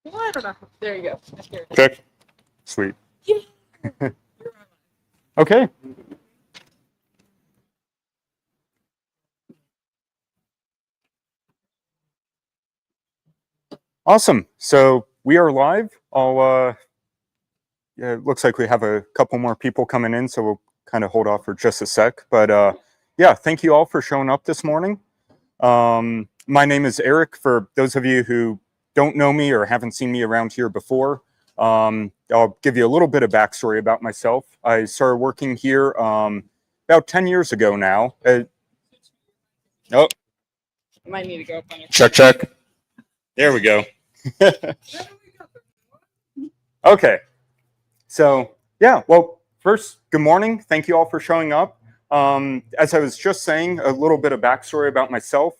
Well, I don't know. There you go. Check. Sweet. Yeah. Okay. Awesome. So we are live. Yeah, it looks like we have a couple more people coming in, so we'll kind of hold off for just a sec. But yeah, thank you all for showing up this morning. My name is Eric. For those of you who don't know me or haven't seen me around here before, I'll give you a little bit of backstory about myself. I started working here about 10 years ago now. Oh, Might need to go up on your check. There we go. Okay. So yeah, well, first, good morning. Thank you all for showing up. As I was just saying, a little bit of backstory about myself.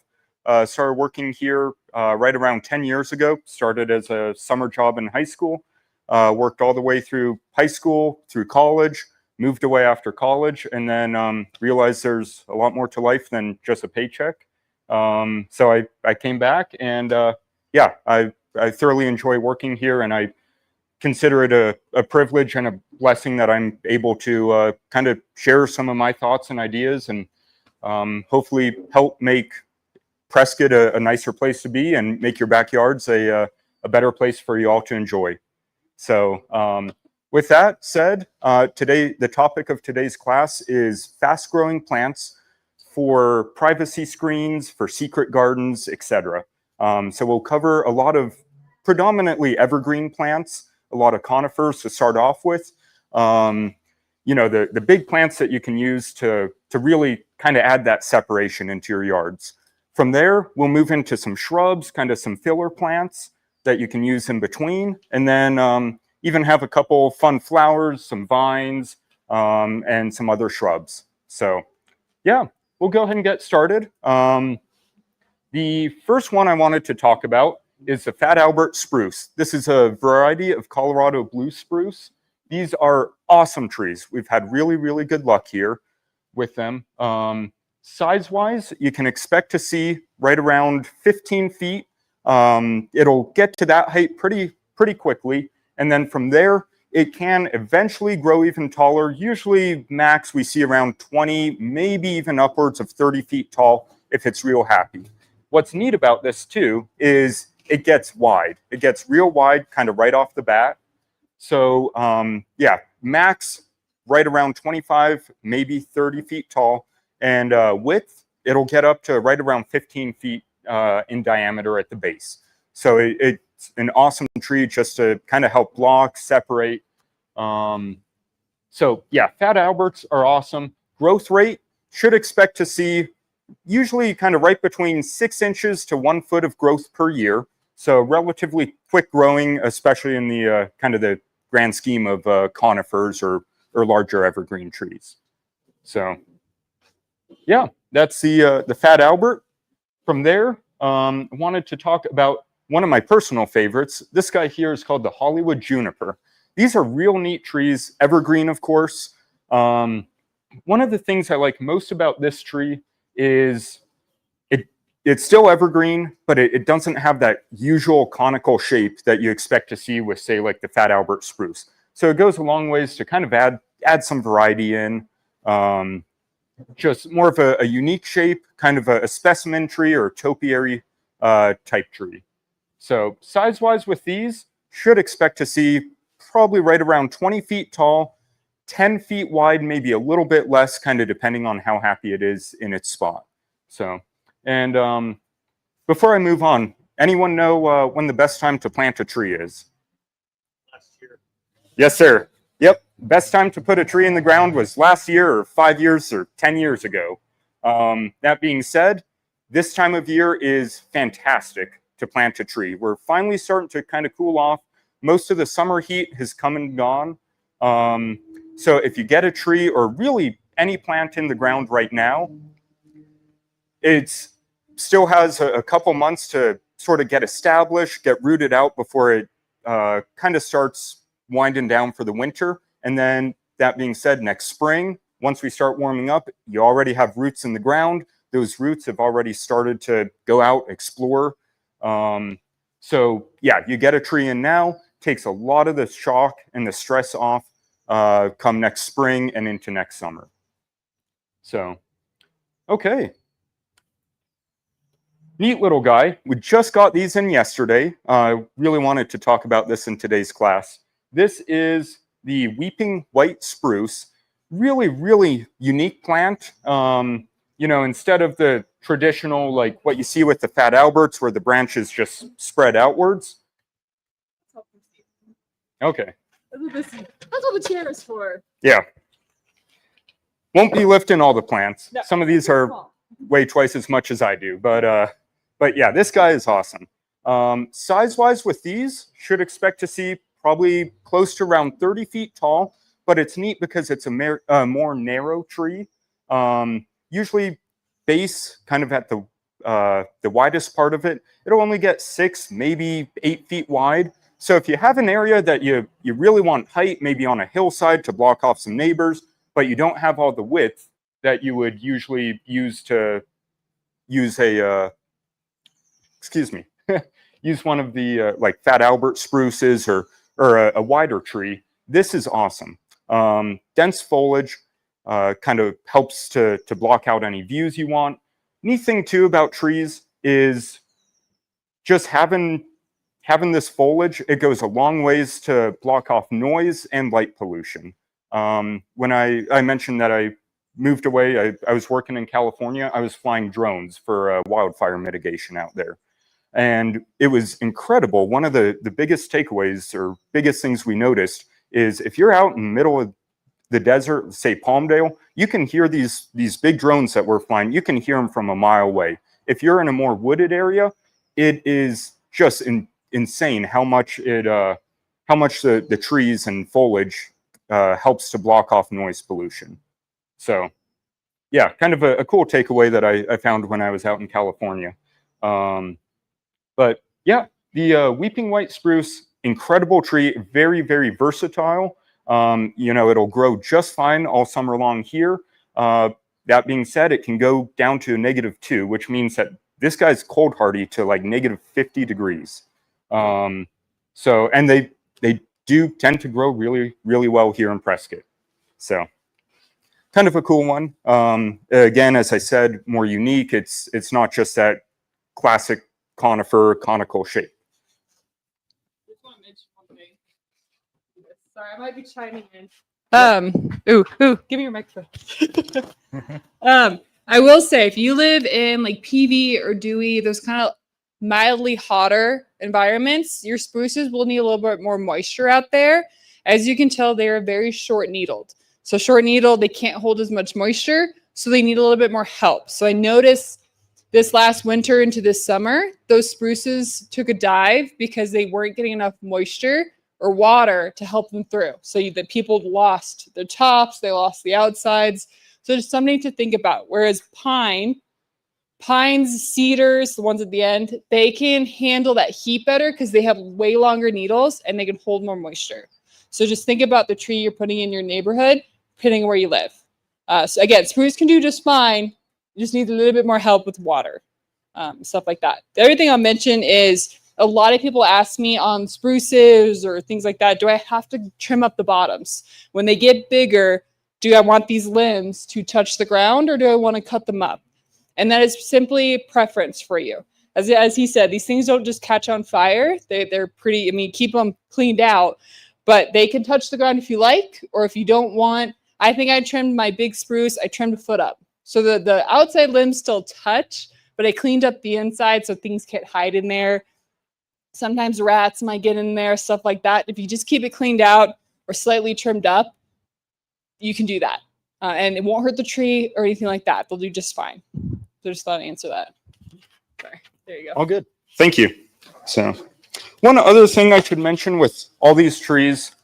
Started working here right around 10 years ago. Started as a summer job in high school. Worked all the way through high school, through college, moved away after college, and then realized there's a lot more to life than just a paycheck. So I came back, and yeah, I thoroughly enjoy working here, and I consider it a privilege and a blessing that I'm able to kind of share some of my thoughts and ideas, and hopefully help make Prescott a nicer place to be and make your backyards a better place for you all to enjoy. So with that said, today the topic of today's class is fast-growing plants for privacy screens, for secret gardens, etc. So we'll cover a lot of predominantly evergreen plants, a lot of conifers to start off with. You know, the big plants that you can use to really kind of add that separation into your yards. From there, we'll move into some shrubs, kind of some filler plants that you can use in between, and then even have a couple fun flowers, some vines, and some other shrubs. So yeah, we'll go ahead and get started. The first one I wanted to talk about is the Fat Albert spruce. This is a variety of Colorado blue spruce. These are awesome trees. We've had really, really good luck here with them. Size-wise, you can expect to see right around 15 feet. It'll get to that height pretty quickly. And then from there, it can eventually grow even taller. Usually max we see around 20, maybe even upwards of 30 feet tall if it's real happy. What's neat about this too is it gets wide. It gets real wide kind of right off the bat. So yeah, max right around 25, maybe 30 feet tall. And width, it'll get up to right around 15 feet in diameter at the base. So it's an awesome tree just to kind of help block, separate. So yeah, Fat Alberts are awesome. Growth rate, should expect to see usually kind of right between 6 inches to 1 foot of growth per year. So relatively quick growing, especially in the kind of the grand scheme of conifers or larger evergreen trees. So yeah, that's the Fat Albert. From there, I wanted to talk about one of my personal favorites. This guy here is called the Hollywood juniper. These are real neat trees, evergreen, of course. One of the things I like most about this tree is it's still evergreen, but it doesn't have that usual conical shape that you expect to see with, say, like the Fat Albert spruce. So it goes a long ways to kind of add some variety in. Just more of a unique shape, kind of a specimen tree or topiary type tree. So size-wise with these, should expect to see probably right around 20 feet tall 10 feet wide, maybe a little bit less, kind of depending on how happy it is in its spot. So, and before I move on, anyone know when the best time to plant a tree is? Last year. Yes, sir. Yep. Best time to put a tree in the ground was last year or 5 years or 10 years ago. That being said, this time of year is fantastic to plant a tree. We're finally starting to kind of cool off. Most of the summer heat has come and gone. So if you get a tree or really any plant in the ground right now, it still has a couple months to sort of get established, get rooted out before it kind of starts winding down for the winter. And then that being said, next spring, once we start warming up, you already have roots in the ground. Those roots have already started to go out, explore. So yeah, you get a tree in now, takes a lot of the shock and the stress off come next spring and into next summer. So, okay. Neat little guy. We just got these in yesterday. Really wanted to talk about this in today's class. This is the weeping white spruce. Really, really unique plant. You know, instead of the traditional, like what you see with the Fat Alberts, where the branches just spread outwards. Okay. That's what the chair is for. Yeah. Won't be lifting all the plants. No. Some of these are weigh twice as much as I do, but yeah, this guy is awesome. Size-wise with these, should expect to see probably close to around 30 feet tall, but it's neat because it's a more narrow tree. Usually base kind of at the widest part of it, it'll only get 6, maybe 8 feet wide. So if you have an area that you really want height, maybe on a hillside to block off some neighbors, but you don't have all the width that you would usually use to use a, use one of the like Fat Albert spruces or a wider tree, this is awesome. Dense foliage kind of helps to block out any views you want. Neat thing too about trees is just having this foliage, it goes a long ways to block off noise and light pollution. When I mentioned that I moved away, I was working in California, I was flying drones for wildfire mitigation out there. And it was incredible. One of the biggest takeaways or biggest things we noticed is if you're out in the middle of the desert, say Palmdale, you can hear these big drones that we're flying, you can hear them from a mile away. If you're in a more wooded area, it is just insane how much the trees and foliage helps to block off noise pollution. So yeah, kind of a cool takeaway that I found when I was out in California. But yeah, the weeping white spruce, incredible tree, very, very versatile. You know, it'll grow just fine all summer long here. That being said, it can go down to -2, which means that this guy's cold hardy to like -50 degrees. So, and they do tend to grow really, really well here in Prescott. So kind of a cool one. Again, as I said, more unique. It's not just that classic conifer, conical shape. Just want to mention one thing. Sorry, I might be chiming in. Give me your microphone. I will say, if you live in like PV or Dewey, those kind of mildly hotter environments, your spruces will need a little bit more moisture out there. As you can tell, they are very short needled. So short needled, they can't hold as much moisture, so they need a little bit more help. So I noticed this last winter into this summer, those spruces took a dive because they weren't getting enough moisture or water to help them through. So the people lost the tops, they lost the outsides. So just something to think about. Whereas pines, cedars, the ones at the end, they can handle that heat better because they have way longer needles and they can hold more moisture. So just think about the tree you're putting in your neighborhood, depending where you live. So again, spruce can do just fine. You just need a little bit more help with water, stuff like that. The other thing I'll mention is a lot of people ask me on spruces or things like that, do I have to trim up the bottoms? When they get bigger, do I want these limbs to touch the ground or do I want to cut them up? And that is simply preference for you. As he said, these things don't just catch on fire. They're pretty, I mean, keep them cleaned out. but they can touch the ground if you like, or if you don't want. I think I trimmed my big spruce, I trimmed a foot up. So the outside limbs still touch, but I cleaned up the inside so things can't hide in there. Sometimes rats might get in there, stuff like that. If you just keep it cleaned out or slightly trimmed up, you can do that. And it won't hurt the tree or anything like that. They'll do just fine. So just thought I'd answer that. Sorry. There you go. All good. Thank you. So one other thing I should mention with all these trees,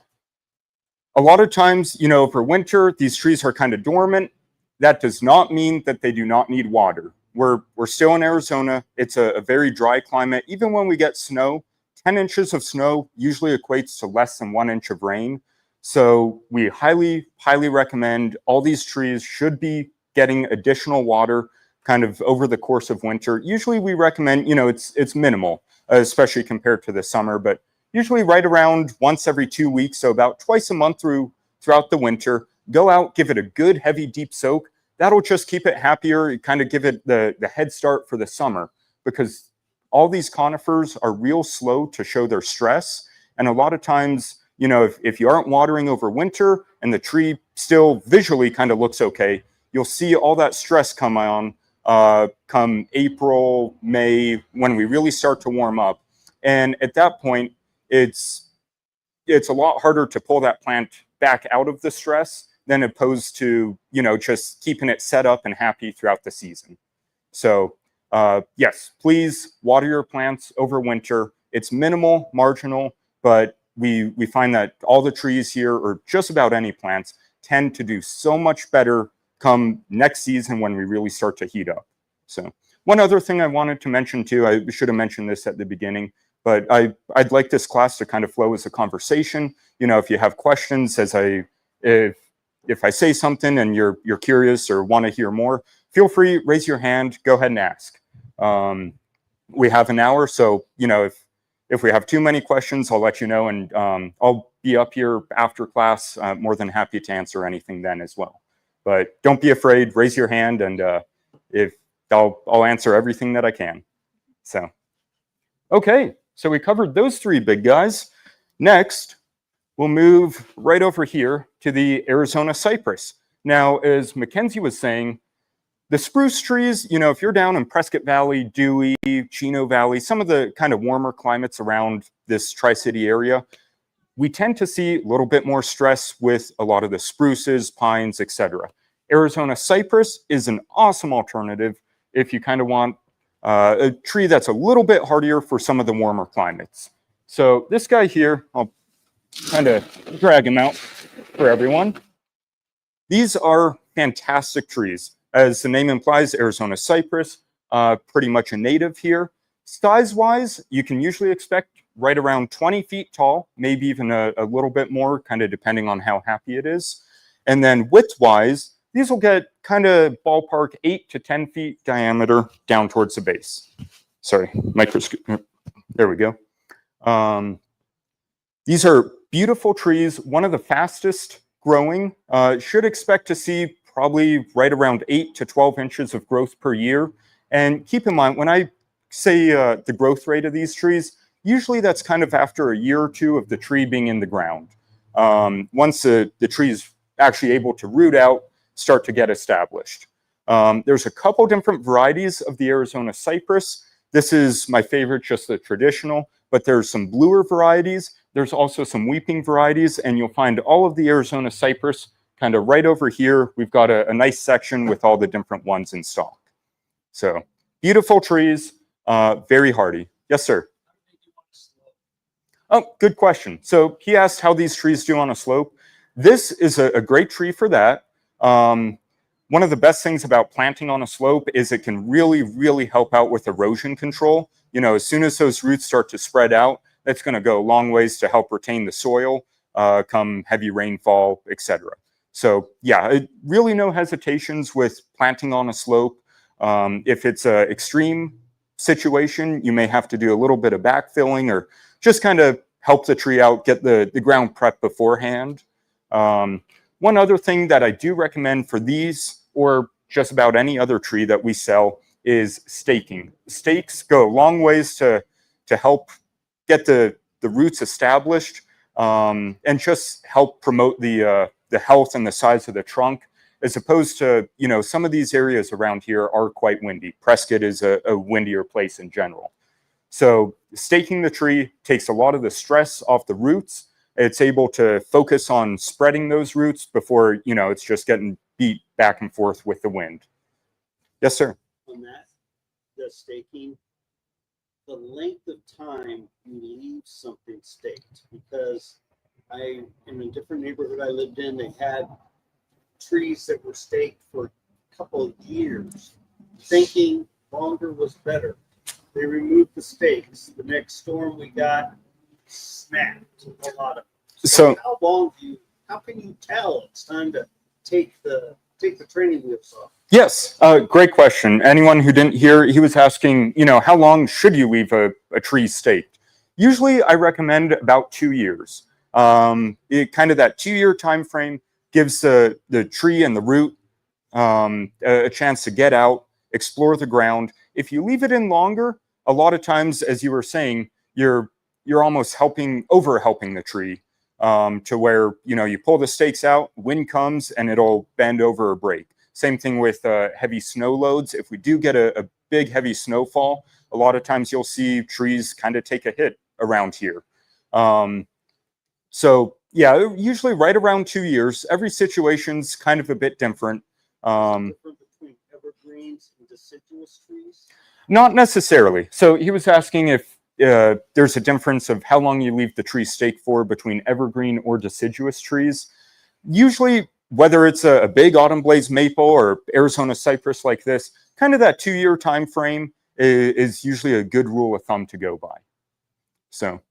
a lot of times, you know, for winter, these trees are kind of dormant. That does not mean that they do not need water. We're still in Arizona. It's a very dry climate. Even when we get snow, 10 inches of snow usually equates to less than 1 inch of rain. So we highly, highly recommend all these trees should be getting additional water kind of over the course of winter. Usually we recommend, you know, it's minimal, especially compared to the summer, but usually right around once every 2 weeks, so about twice a month throughout the winter. Go out, give it a good heavy deep soak. That'll just keep it happier, kind of give it the head start for the summer, because all these conifers are real slow to show their stress. And a lot of times, you know, if you aren't watering over winter and the tree still visually kind of looks okay, you'll see all that stress come on come April, May, when we really start to warm up. And at that point, it's a lot harder to pull that plant back out of the stress than opposed to, you know, just keeping it set up and happy throughout the season. So yes, please water your plants over winter. It's minimal, marginal, but we find that all the trees here, or just about any plants, tend to do so much better come next season when we really start to heat up. So one other thing I wanted to mention too, I should have mentioned this at the beginning, but I'd like this class to kind of flow as a conversation. You know, if you have questions, if I say something and you're curious or want to hear more, feel free, raise your hand, go ahead and ask. We have an hour, so, you know, if we have too many questions, I'll let you know, and I'll be up here after class, more than happy to answer anything then as well. But don't be afraid, raise your hand, and if I'll answer everything that I can. So, okay, so we covered those three big guys. Next, we'll move right over here to the Arizona cypress. Now, as Mackenzie was saying, the spruce trees, you know, if you're down in Prescott Valley, Dewey, Chino Valley, some of the kind of warmer climates around this Tri-City area, we tend to see a little bit more stress with a lot of the spruces, pines, etc. Arizona cypress is an awesome alternative if you kind of want a tree that's a little bit hardier for some of the warmer climates. So this guy here, I'll kind of drag him out for everyone. These are fantastic trees. As the name implies, Arizona cypress, pretty much a native here. Size-wise, you can usually expect right around 20 feet tall, maybe even a little bit more, kind of depending on how happy it is. And then width-wise, these will get kind of ballpark 8 to 10 feet diameter down towards the base. Sorry, microscope. There we go. These are beautiful trees, one of the fastest growing. Should expect to see probably right around 8 to 12 inches of growth per year. And keep in mind, when I say the growth rate of these trees, usually that's kind of after a year or two of the tree being in the ground. Once the tree is actually able to root out, start to get established. There's a couple different varieties of the Arizona cypress. This is my favorite, just the traditional, but there's some bluer varieties. There's also some weeping varieties, and you'll find all of the Arizona cypress kind of right over here. We've got a nice section with all the different ones in stock. So beautiful trees, very hardy. Yes, sir. Oh, good question. So he asked how these trees do on a slope. This is a great tree for that. One of the best things about planting on a slope is it can really, really help out with erosion control. You know, as soon as those roots start to spread out, that's going to go a long ways to help retain the soil, come heavy rainfall, etc. So yeah, really no hesitations with planting on a slope. If it's an extreme situation, you may have to do a little bit of backfilling or just kind of help the tree out, get the ground prep beforehand. One other thing that I do recommend for these, or just about any other tree that we sell, is staking. Stakes go a long ways to help get the roots established. and just help promote the health and the size of the trunk, as opposed to, you know, some of these areas around here are quite windy. Prescott is a windier place in general. So staking the tree takes a lot of the stress off the roots. It's able to focus on spreading those roots before, you know, it's just getting beat back and forth with the wind. Yes, sir. On that, the staking, the length of time you leave something staked, because in a different neighborhood I lived in, they had trees that were staked for a couple of years, thinking longer was better. They removed the stakes. The next storm we got snapped a lot of them. So how can you tell it's time to take the training wheels off? Yes, great question. Anyone who didn't hear, he was asking, you know, how long should you leave a tree staked? Usually I recommend about 2 years. It kind of that 2-year time frame gives the tree and the root a chance to get out, explore the ground. If you leave it in longer, a lot of times, as you were saying, you're almost over helping the tree, to where, you know, you pull the stakes out, wind comes, and it'll bend over or break. Same thing with heavy snow loads. If we do get a big heavy snowfall, a lot of times you'll see trees kind of take a hit around here. So yeah, usually right around 2 years. Every situation's kind of a bit different. Different between evergreens and deciduous trees? Not necessarily. So he was asking if there's a difference of how long you leave the tree staked for between evergreen or deciduous trees. Usually, whether it's a big autumn blaze maple or Arizona cypress like this, kind of that 2-year time frame is usually a good rule of thumb to go by. So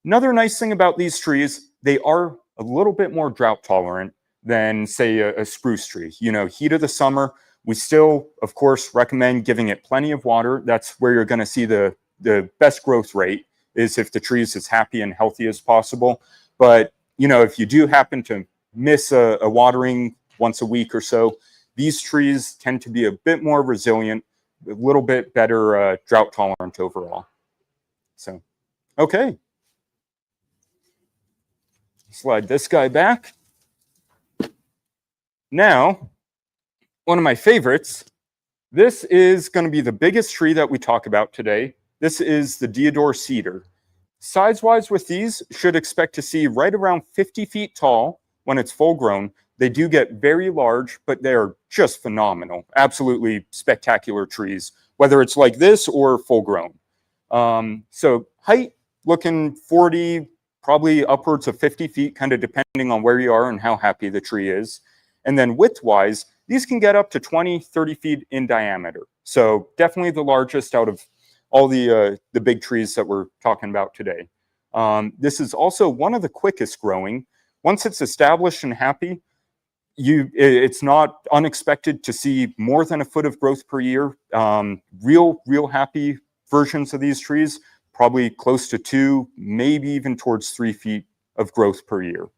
another nice thing about these trees, they are a little bit more drought tolerant than, say, a spruce tree. You know, heat of the summer, we still, of course, recommend giving it plenty of water. That's where you're going to see the best growth rate, is if the tree is as happy and healthy as possible. But, you know, if you do happen to miss a watering once a week or so, these trees tend to be a bit more resilient, a little bit better drought tolerant overall. So, okay. Slide this guy back. Now, one of my favorites, this is going to be the biggest tree that we talk about today. This is the deodar cedar. Size-wise with these, should expect to see right around 50 feet tall when it's full grown. They do get very large, but they're just phenomenal. Absolutely spectacular trees, whether it's like this or full grown. So height, looking 40, probably upwards of 50 feet, kind of depending on where you are and how happy the tree is. And then width-wise, these can get up to 20, 30 feet in diameter. So definitely the largest out of all the big trees that we're talking about today. This is also one of the quickest growing. Once it's established and happy, it's not unexpected to see more than a foot of growth per year. Real happy versions of these trees, probably close to 2, maybe even towards 3 feet of growth per year.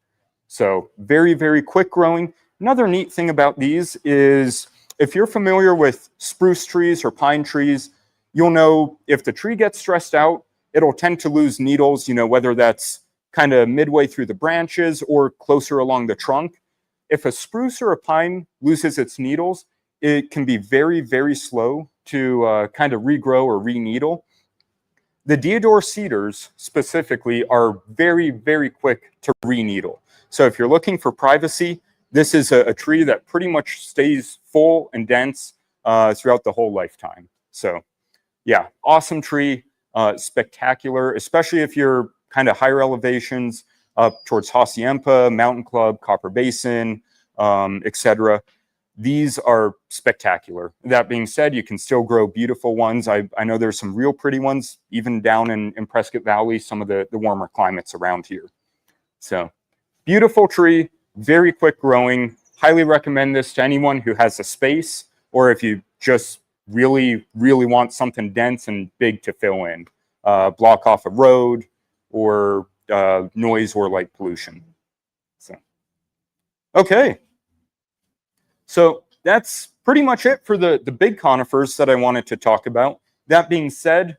So very, very quick growing. Another neat thing about these is, if you're familiar with spruce trees or pine trees, you'll know if the tree gets stressed out, it'll tend to lose needles, you know, whether that's kind of midway through the branches or closer along the trunk. If a spruce or a pine loses its needles, it can be very, very slow to kind of regrow or re-needle. The deodar cedars specifically are very, very quick to re-needle. So if you're looking for privacy, this is a tree that pretty much stays full and dense throughout the whole lifetime. So yeah, awesome tree, spectacular, especially if you're kind of higher elevations up towards Hacienda, Mountain Club, Copper Basin, etc. These are spectacular. That being said, you can still grow beautiful ones. I know there's some real pretty ones, even down in Prescott Valley, some of the warmer climates around here. So beautiful tree, very quick growing. Highly recommend this to anyone who has a space, or if you just really, really want something dense and big to fill in, block off a road, or noise or light pollution. So, okay. So that's pretty much it for the big conifers that I wanted to talk about. That being said,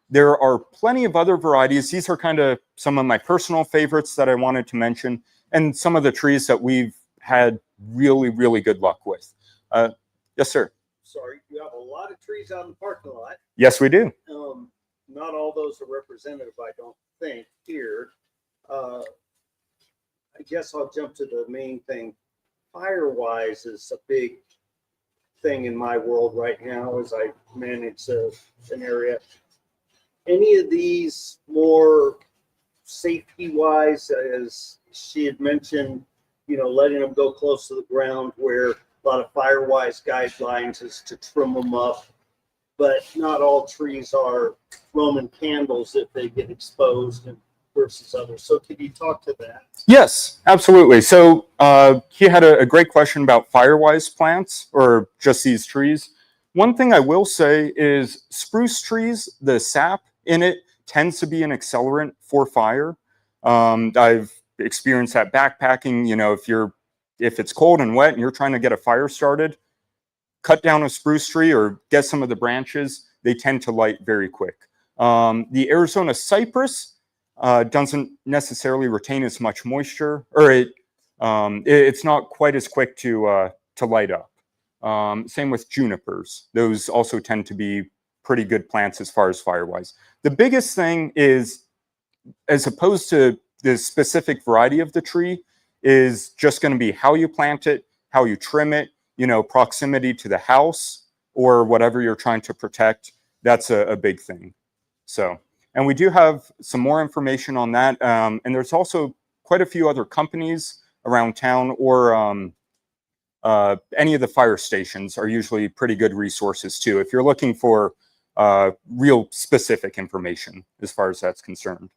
there are plenty of other varieties. These are kind of some of my personal favorites that I wanted to mention, and some of the trees that we've had really, really good luck with. Yes, sir. Sorry, you have a lot of trees out in the parking lot. Yes, we do. Not all those are representative, I don't think, here. I guess I'll jump to the main thing. Fire-wise is a big thing in my world right now as I manage an area. Any of these more safety-wise, as she had mentioned, you know, letting them go close to the ground, where a lot of fire-wise guidelines is to trim them up, but not all trees are Roman candles if they get exposed and versus others. So could you talk to that? Yes, absolutely. So he had a great question about fire-wise plants or just these trees. One thing I will say is spruce trees, the sap in it tends to be an accelerant for fire. I've experienced that backpacking. You know, if it's cold and wet and you're trying to get a fire started, cut down a spruce tree or get some of the branches. They tend to light very quick. The Arizona cypress doesn't necessarily retain as much moisture, or it's not quite as quick to light up. Same with junipers. Those also tend to be pretty good plants as far as fire-wise. The biggest thing is, as opposed to the specific variety of the tree, is just going to be how you plant it, how you trim it, you know, proximity to the house or whatever you're trying to protect. That's a big thing. So, and we do have some more information on that. And there's also quite a few other companies around town, or any of the fire stations are usually pretty good resources too, if you're looking for real specific information as far as that's concerned.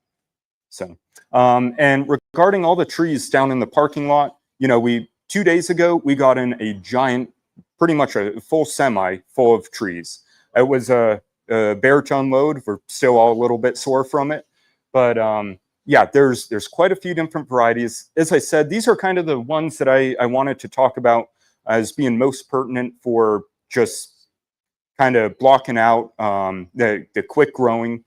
So, and regarding all the trees down in the parking lot, you know, 2 days ago, we got in a giant, pretty much a full semi full of trees. It was a bear to unload. We're still all a little bit sore from it. But yeah, there's quite a few different varieties. As I said, these are kind of the ones that I wanted to talk about as being most pertinent for just kind of blocking out the quick growing.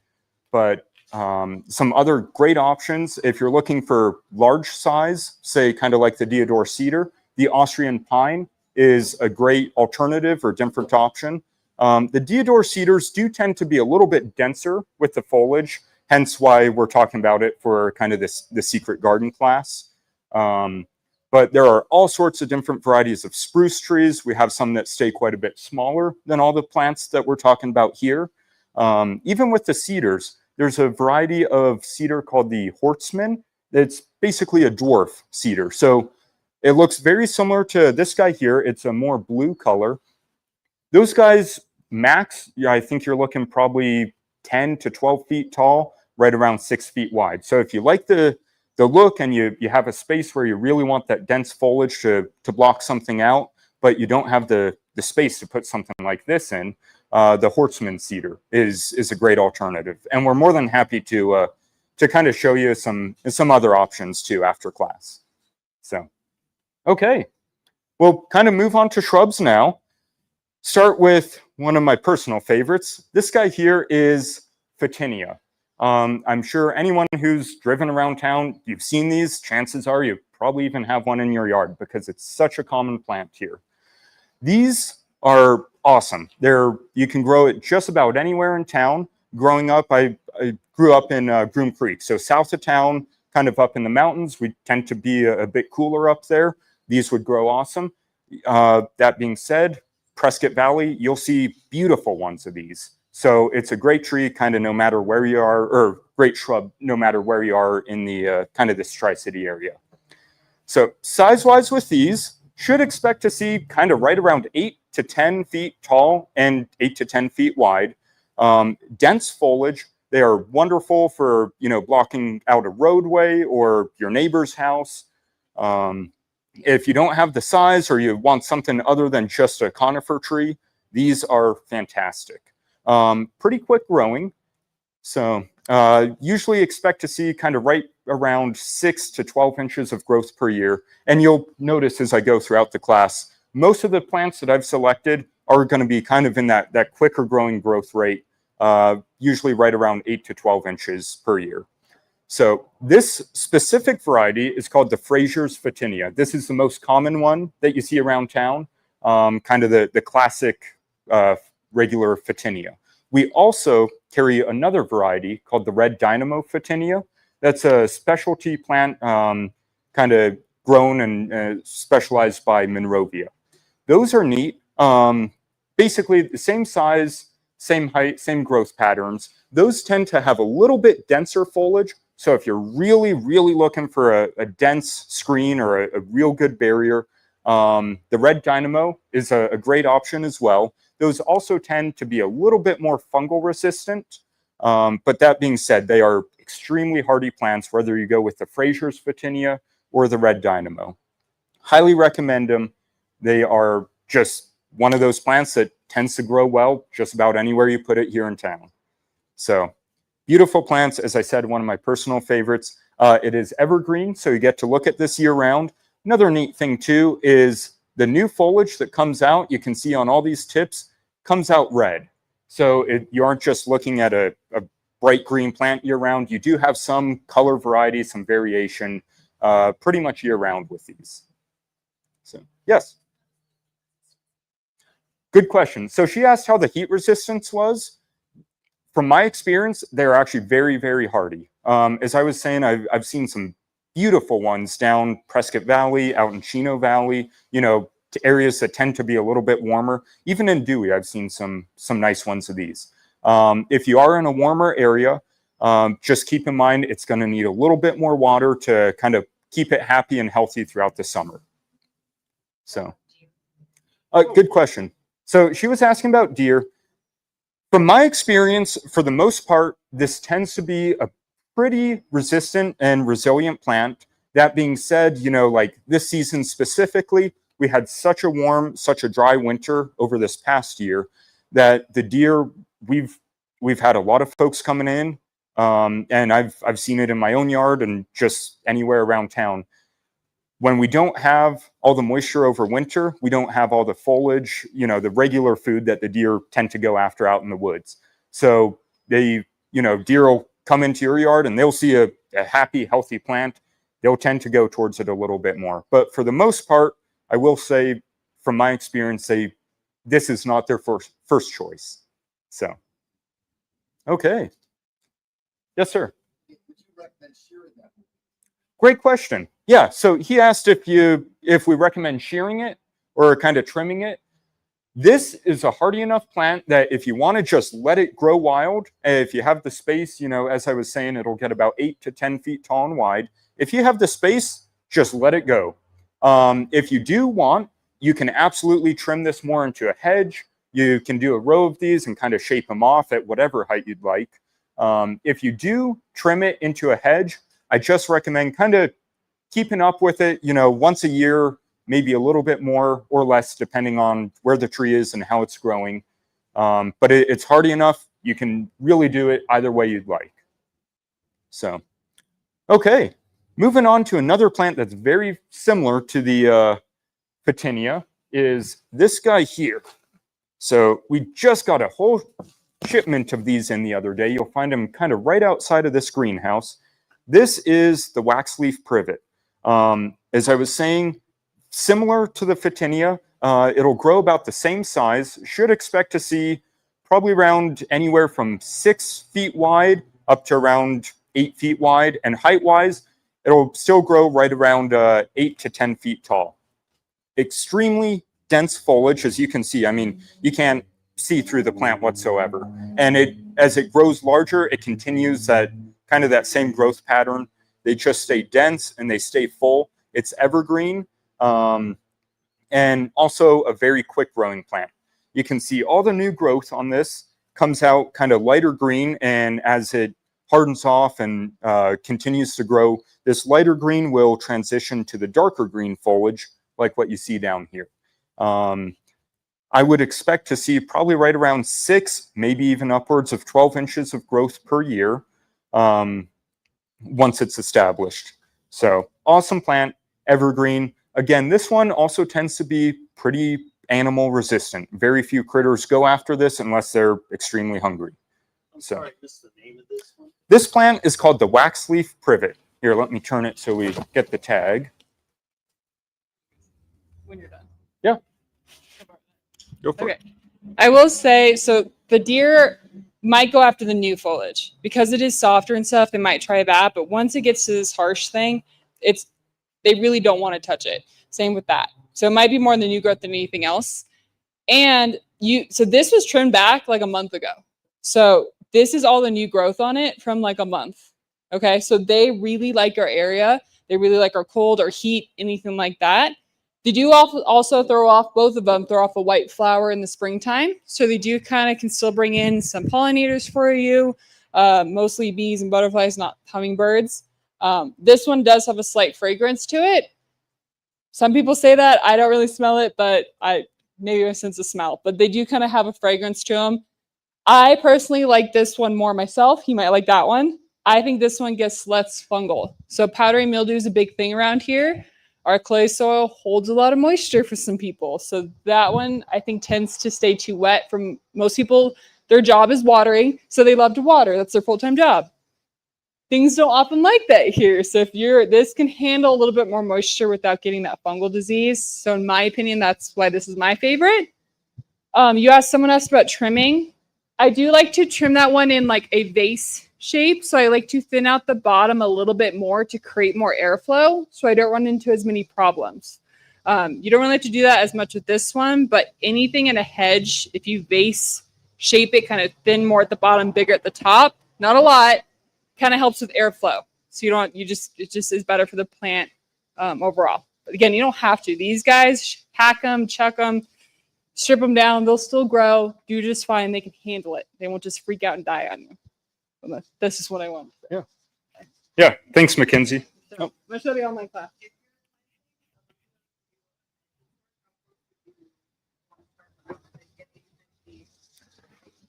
But some other great options, if you're looking for large size, say kind of like the Deodar cedar, the Austrian pine is a great alternative or different option. The Deodar cedars do tend to be a little bit denser with the foliage, hence why we're talking about it for kind of the secret garden class. But there are all sorts of different varieties of spruce trees. We have some that stay quite a bit smaller than all the plants that we're talking about here. Even with the cedars, there's a variety of cedar called the Hortsman. It's basically a dwarf cedar. So it looks very similar to this guy here. It's a more blue color. Those guys, max, yeah, I think you're looking probably 10 to 12 feet tall, right around 6 feet wide. So if you like the look and you have a space where you really want that dense foliage to block something out, but you don't have the space to put something like this in, the Hortsman cedar is a great alternative. And we're more than happy to kind of show you some other options too after class. So, okay, we'll kind of move on to shrubs now. Start with one of my personal favorites. This guy here is Photinia. I'm sure anyone who's driven around town, you've seen these. Chances are you probably even have one in your yard because it's such a common plant here. These are awesome. You can grow it just about anywhere in town. Growing up, I grew up in Groom Creek, so south of town, kind of up in the mountains. We tend to be a bit cooler up there. These would grow awesome. That being said, Prescott Valley, you'll see beautiful ones of these. So it's a great tree, kind of no matter where you are, or great shrub, no matter where you are in the kind of this Tri-City area. So size-wise with these, should expect to see kind of right around 8 to 10 feet tall and 8 to 10 feet wide. Dense foliage. They are wonderful for, you know, blocking out a roadway or your neighbor's house. If you don't have the size or you want something other than just a conifer tree, these are fantastic. Pretty quick growing. So usually expect to see kind of right around 6 to 12 inches of growth per year. And you'll notice as I go throughout the class, most of the plants that I've selected are going to be kind of in that quicker growing growth rate usually right around 8 to 12 inches per year. So this specific variety is called the Fraser's Photinia. This is the most common one that you see around town, kind of the classic regular Photinia. We also carry another variety called the Red Dynamo Photinia. That's a specialty plant kind of grown and specialized by Monrovia. Those are neat. Basically the same size, same height, same growth patterns. Those tend to have a little bit denser foliage. So if you're really, really looking for a dense screen or a real good barrier, the Red Dynamo is a great option as well. Those also tend to be a little bit more fungal resistant. But that being said, they are extremely hardy plants, whether you go with the Fraser's Photinia or the Red Dynamo. Highly recommend them. They are just one of those plants that tends to grow well just about anywhere you put it here in town. So beautiful plants, as I said, one of my personal favorites. It is evergreen, so you get to look at this year round. Another neat thing too is the new foliage that comes out, you can see on all these tips, comes out red. So you aren't just looking at a bright green plant year round. You do have some color variety, some variation pretty much year round with these. So, yes. Good question. So she asked how the heat resistance was. From my experience, they're actually very, very hardy. As I was saying, I've seen some beautiful ones down Prescott Valley, out in Chino Valley, you know, to areas that tend to be a little bit warmer. Even in Dewey, I've seen some nice ones of these. If you are in a warmer area, just keep in mind it's going to need a little bit more water to kind of keep it happy and healthy throughout the summer. So, good question. So she was asking about deer. From my experience, for the most part, this tends to be a pretty resistant and resilient plant. That being said, you know, like this season specifically, we had such a warm, such a dry winter over this past year that the deer, we've had a lot of folks coming in, and I've seen it in my own yard and just anywhere around town. When we don't have all the moisture over winter, we don't have all the foliage, you know, the regular food that the deer tend to go after out in the woods. So they, you know, deer will come into your yard and they'll see a happy, healthy plant. They'll tend to go towards it a little bit more. But for the most part, I will say, from my experience, this is not their first choice. So, okay. Yes, sir. Would you recommend shearing that? Great question. Yeah, so he asked if we recommend shearing it or kind of trimming it. This is a hardy enough plant that if you want to just let it grow wild, if you have the space, you know, as I was saying, it'll get about 8 to 10 feet tall and wide. If you have the space, just let it go. If you do want, you can absolutely trim this more into a hedge. You can do a row of these and kind of shape them off at whatever height you'd like. If you do trim it into a hedge, I just recommend kind of keeping up with it, you know, once a year, maybe a little bit more or less, depending on where the tree is and how it's growing. But it's hardy enough. You can really do it either way you'd like. So, okay. Moving on to another plant that's very similar to the Photinia is this guy here. So we just got a whole shipment of these in the other day. You'll find them kind of right outside of this greenhouse. This is the waxleaf privet. As I was saying, similar to the Photinia, it'll grow about the same size. Should expect to see probably around anywhere from 6 feet wide up to around 8 feet wide. And height-wise, it'll still grow right around 8 to 10 feet tall. Extremely dense foliage, as you can see. I mean, you can't see through the plant whatsoever. And as it grows larger, it continues that kind of that same growth pattern. They just stay dense and they stay full. It's evergreen and also a very quick growing plant. You can see all the new growth on this comes out kind of lighter green, and as it hardens off and continues to grow, this lighter green will transition to the darker green foliage like what you see down here. I would expect to see probably right around 6, maybe even upwards of 12 inches of growth per year once it's established. So awesome plant, evergreen. Again, this one also tends to be pretty animal resistant. Very few critters go after this unless they're extremely hungry. So sorry, I missed the name of this one. this plant is called the wax leaf privet. Here, let me turn it so we get the tag. When you're done. Yeah. Go for Okay. it. I will say, so the deer might go after the new foliage because it is softer and stuff. They might try that, but once it gets to this harsh thing, they really don't want to touch it. Same with that. So it might be more in the new growth than anything else. And so this was trimmed back like a month ago. So this is all the new growth on it from like a month. Okay. So they really like our area. They really like our cold or heat, anything like that. They do also throw off, both of them throw off a white flower in the springtime. So they do kind of can still bring in some pollinators for you, mostly bees and butterflies, not hummingbirds. This one does have a slight fragrance to it. Some people say that. I don't really smell it, but maybe I sense a smell. But they do kind of have a fragrance to them. I personally like this one more myself. You might like that one. I think this one gets less fungal. So powdery mildew is a big thing around here. Our clay soil holds a lot of moisture for some people. So that one, I think, tends to stay too wet. For most people, their job is watering, so they love to water. That's their full-time job. Things don't often like that here. So this can handle a little bit more moisture without getting that fungal disease. So in my opinion, that's why this is my favorite. Someone asked about trimming. I do like to trim that one in like a vase shape. So I like to thin out the bottom a little bit more to create more airflow so I don't run into as many problems. You don't really have to do that as much with this one, but anything in a hedge, if you vase shape it kind of thin more at the bottom, bigger at the top, not a lot, kind of helps with airflow. So it just is better for the plant overall. But again, you don't have to. These guys, hack them, chuck them, strip them down, they'll still grow, do just fine. They can handle it. They won't just freak out and die on you. This is what I want. Yeah. Yeah. Thanks, Mackenzie. So, I'm going to show the online class.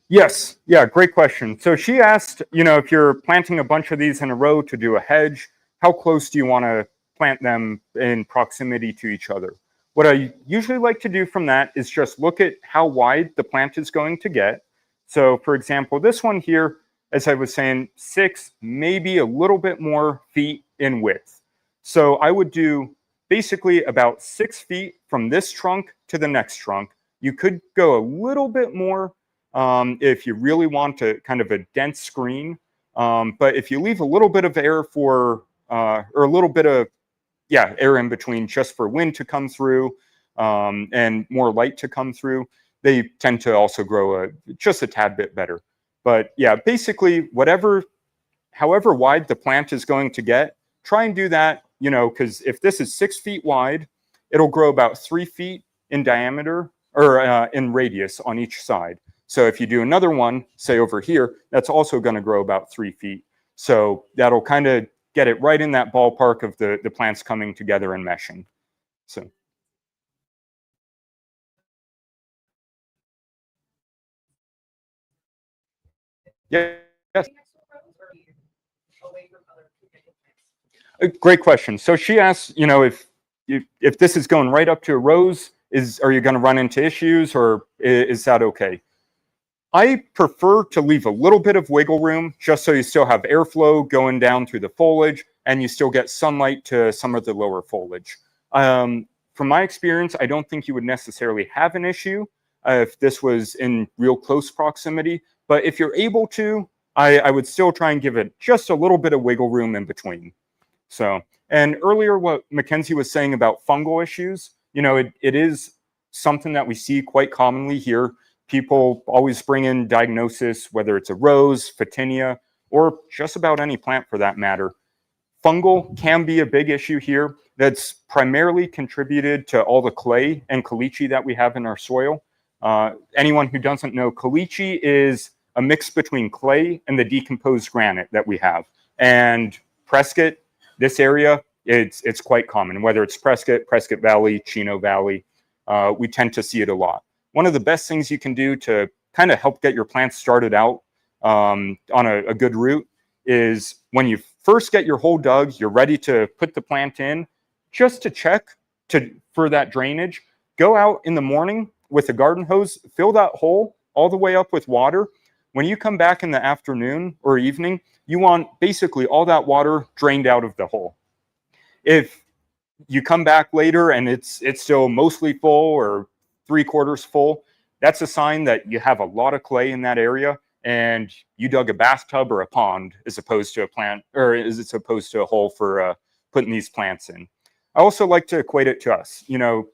Yes. Yeah. Great question. So she asked, if you're planting a bunch of these in a row to do a hedge, how close do you want to plant them in proximity to each other? What I usually like to do from that is just look at how wide the plant is going to get. So for example, this one here, as I was saying, 6, maybe a little bit more feet in width. So I would do basically about 6 feet from this trunk to the next trunk. You could go a little bit more if you really want to kind of a dense screen. But if you leave a little bit of air or a little bit of air in between just for wind to come through and more light to come through, they tend to also grow just a tad bit better. But yeah, basically however wide the plant is going to get, try and do that, because if this is 6 feet wide, it'll grow about 3 feet in diameter or in radius on each side. So if you do another one, say over here, that's also going to grow about 3 feet. So that'll kind of get it right in that ballpark of the plants coming together and meshing. So. Yeah. Yes. Great question. So she asks, if this is going right up to a rose, are you going to run into issues, or is that okay? I prefer to leave a little bit of wiggle room just so you still have airflow going down through the foliage and you still get sunlight to some of the lower foliage. From my experience, I don't think you would necessarily have an issue if this was in real close proximity, but if you're able to, I would still try and give it just a little bit of wiggle room in between. So, and earlier what Mackenzie was saying about fungal issues, it is something that we see quite commonly here. People always bring in diagnosis, whether it's a rose, photinia, or just about any plant for that matter. Fungal can be a big issue here that's primarily contributed to all the clay and caliche that we have in our soil. Anyone who doesn't know, caliche is a mix between clay and the decomposed granite that we have. And Prescott, this area, it's quite common, whether it's Prescott Valley, Chino Valley, we tend to see it a lot. One of the best things you can do to kind of help get your plants started out on a good route is when you first get your hole dug, you're ready to put the plant in, just to check for that drainage, go out in the morning with a garden hose, fill that hole all the way up with water, when you come back in the afternoon or evening, you want basically all that water drained out of the hole. If you come back later and it's still mostly full or 3/4 full, that's a sign that you have a lot of clay in that area and you dug a bathtub or a pond as opposed to a plant, or as opposed to a hole for putting these plants in. I also like to equate it to us. You know,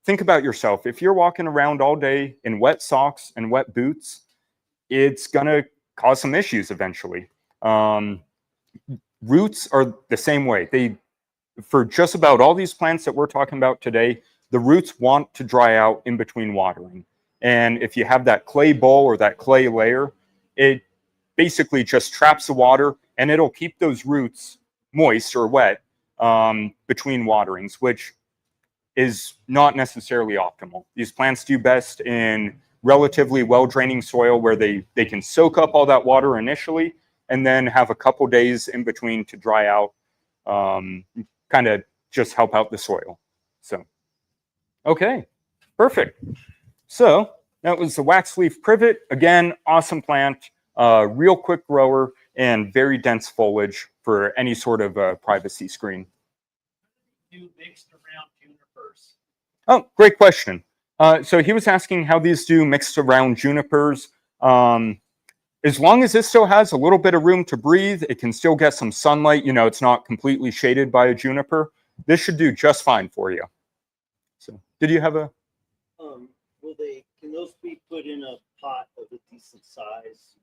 think about yourself. If you're walking around all day in wet socks and wet boots, it's gonna cause some issues eventually. Roots are the same way. For just about all these plants that we're talking about today, the roots want to dry out in between watering. And if you have that clay bowl or that clay layer, it basically just traps the water and it'll keep those roots moist or wet between waterings, which is not necessarily optimal. These plants do best in relatively well-draining soil where they can soak up all that water initially and then have a couple days in between to dry out, kind of just help out the soil. So, okay, perfect. So that was the wax leaf privet. Again, awesome plant, real quick grower, and very dense foliage for any sort of privacy screen. Do mixed around junipers. Oh, great question. So he was asking how these do mixed around junipers. As long as this still has a little bit of room to breathe, it can still get some sunlight. You know, it's not completely shaded by a juniper. This should do just fine for you. So, did you have a? Can those be put in a pot of a decent size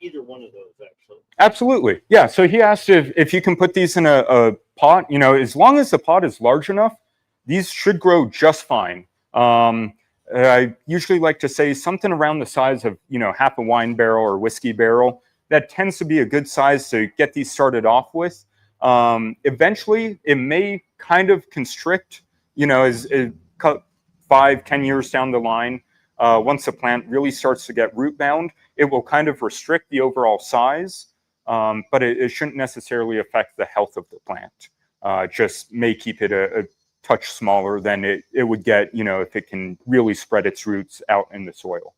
either one of those actually? Absolutely. Yeah. So he asked if you can put these in a pot, you know, as long as the pot is large enough, these should grow just fine. I usually like to say something around the size of, you know, half a wine barrel or whiskey barrel. That tends to be a good size to get these started off with. Eventually, it may kind of constrict, you know, as 5-10 years down the line. Once the plant really starts to get root bound, it will kind of restrict the overall size, but it shouldn't necessarily affect the health of the plant. Just may keep it a touch smaller than it would get, you know, if it can really spread its roots out in the soil.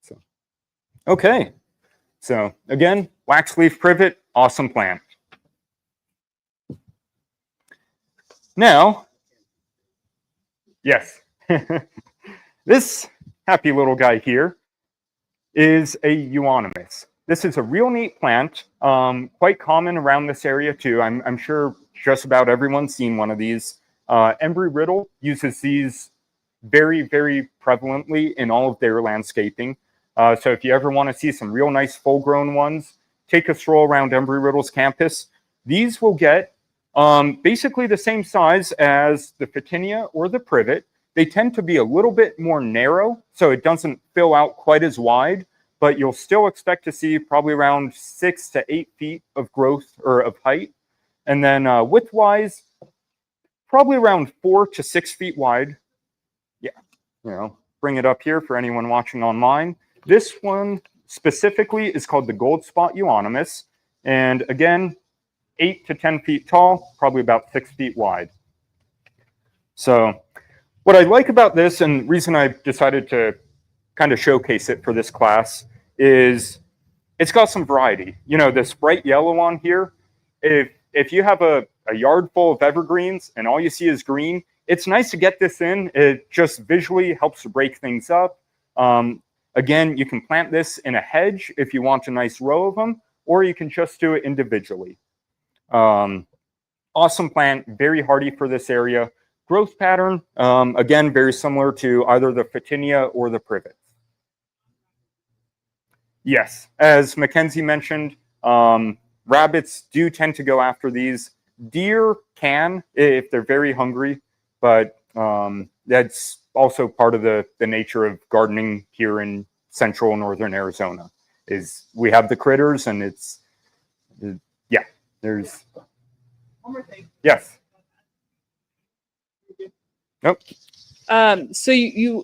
So, okay. So again, wax leaf privet, awesome plant. Now, yes, this happy little guy here is a euonymus. This is a real neat plant, quite common around this area too. I'm sure just about everyone's seen one of these. Embry-Riddle uses these very, very prevalently in all of their landscaping. So if you ever want to see some real nice full-grown ones, take a stroll around Embry-Riddle's campus. These will get basically the same size as the Photinia or the privet. They tend to be a little bit more narrow, so it doesn't fill out quite as wide, but you'll still expect to see probably around 6 to 8 feet of growth or of height. And then width-wise, probably around 4 to 6 feet wide. Yeah, you know, bring it up here for anyone watching online. This one specifically is called the gold spot euonymus. And again, 8 to 10 feet tall, probably about 6 feet wide. So what I like about this, and reason I decided to kind of showcase it for this class, is it's got some variety. You know, this bright yellow on here, if you have a yard full of evergreens and all you see is green, it's nice to get this in. It just visually helps to break things up. Again, you can plant this in a hedge if you want a nice row of them, or you can just do it individually. Awesome plant, very hardy for this area. Growth pattern, again, very similar to either the Photinia or the privet. Yes, as Mackenzie mentioned, rabbits do tend to go after these. Deer can, if they're very hungry, but that's also part of the nature of gardening here in central northern Arizona, is we have the critters and it's, yeah, there's... One more thing. Yes. Nope. So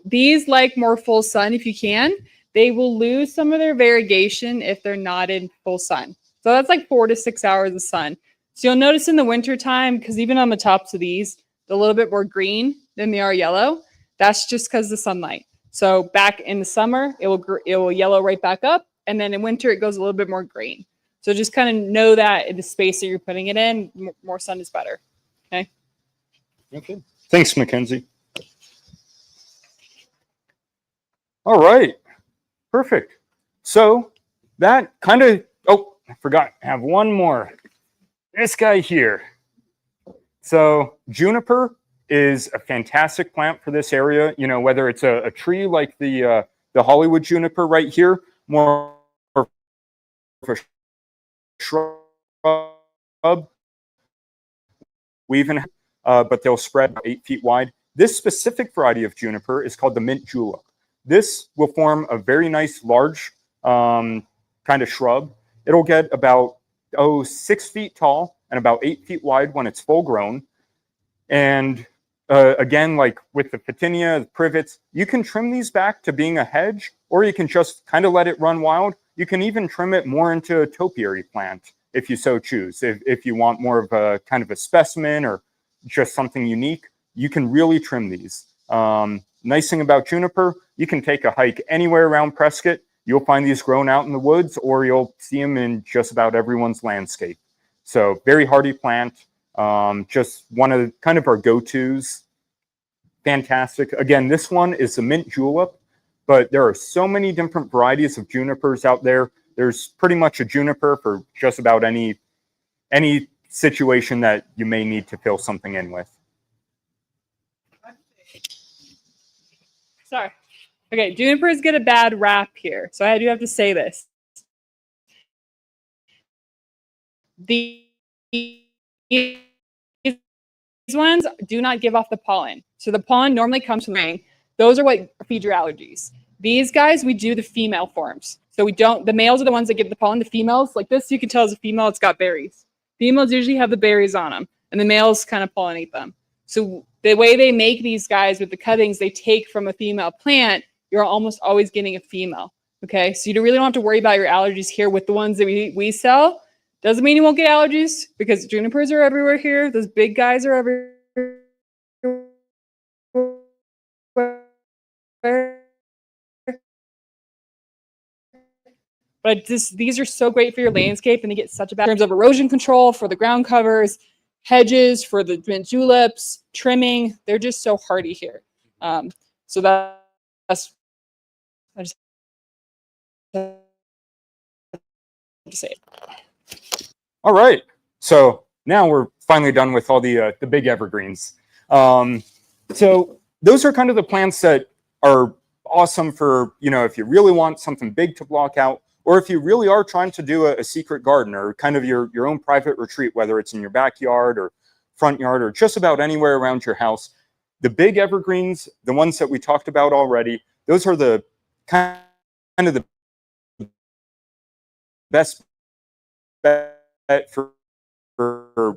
these like more full sun if you can. They will lose some of their variegation if they're not in full sun. So that's like 4 to 6 hours of sun. So you'll notice in the winter time, because even on the tops of these, they're a little bit more green than they are yellow. That's just because of the sunlight. So back in the summer, it will yellow right back up, and then in winter it goes a little bit more green. So just kind of know that in the space that you're putting it in, more sun is better. Okay. Okay. Thanks, Mackenzie. All right. Perfect. So that kind of, oh, I forgot, I have one more. This guy here. So juniper is a fantastic plant for this area. You know, whether it's a tree like the Hollywood juniper right here, more of a shrub. We even have, but they'll spread about 8 feet wide. This specific variety of juniper is called the mint julep. This will form a very nice, large kind of shrub. It'll get about 6 feet tall and about 8 feet wide when it's full grown. And again, like with the Photinia, the privets, you can trim these back to being a hedge, or you can just kind of let it run wild. You can even trim it more into a topiary plant if you so choose. If you want more of a kind of a specimen or just something unique, you can really trim these. Nice thing about juniper, you can take a hike anywhere around Prescott. You'll find these grown out in the woods, or you'll see them in just about everyone's landscape. So very hardy plant. Just one of kind of our go-tos. Fantastic. Again, this one is the mint julep, but there are so many different varieties of junipers out there. There's pretty much a juniper for just about any situation that you may need to fill something in with. Sorry. Okay, junipers get a bad rap here, so I do have to say this. These ones do not give off the pollen. So the pollen normally comes from the rain. Those are what feed your allergies. These guys, we do the female forms. So we don't, the males are the ones that give the pollen. The females, like this, you can tell as a female, it's got berries. Females usually have the berries on them, and the males kind of pollinate them. So the way they make these guys with the cuttings, they take from a female plant, you're almost always getting a female. Okay, so you really don't have to worry about your allergies here with the ones that we sell. Doesn't mean you won't get allergies, because junipers are everywhere here. Those big guys are everywhere. But these are so great for your landscape, and they get such a bad in terms of erosion control for the ground covers, hedges for the mint juleps, trimming. They're just so hardy here. So that's I just have to say it. All right. So now we're finally done with all the big evergreens. So those are kind of the plants that are awesome for, you know, if you really want something big to block out, or if you really are trying to do a secret garden or kind of your own private retreat, whether it's in your backyard or front yard or just about anywhere around your house. The big evergreens, the ones that we talked about already, those are the kind of the best bet for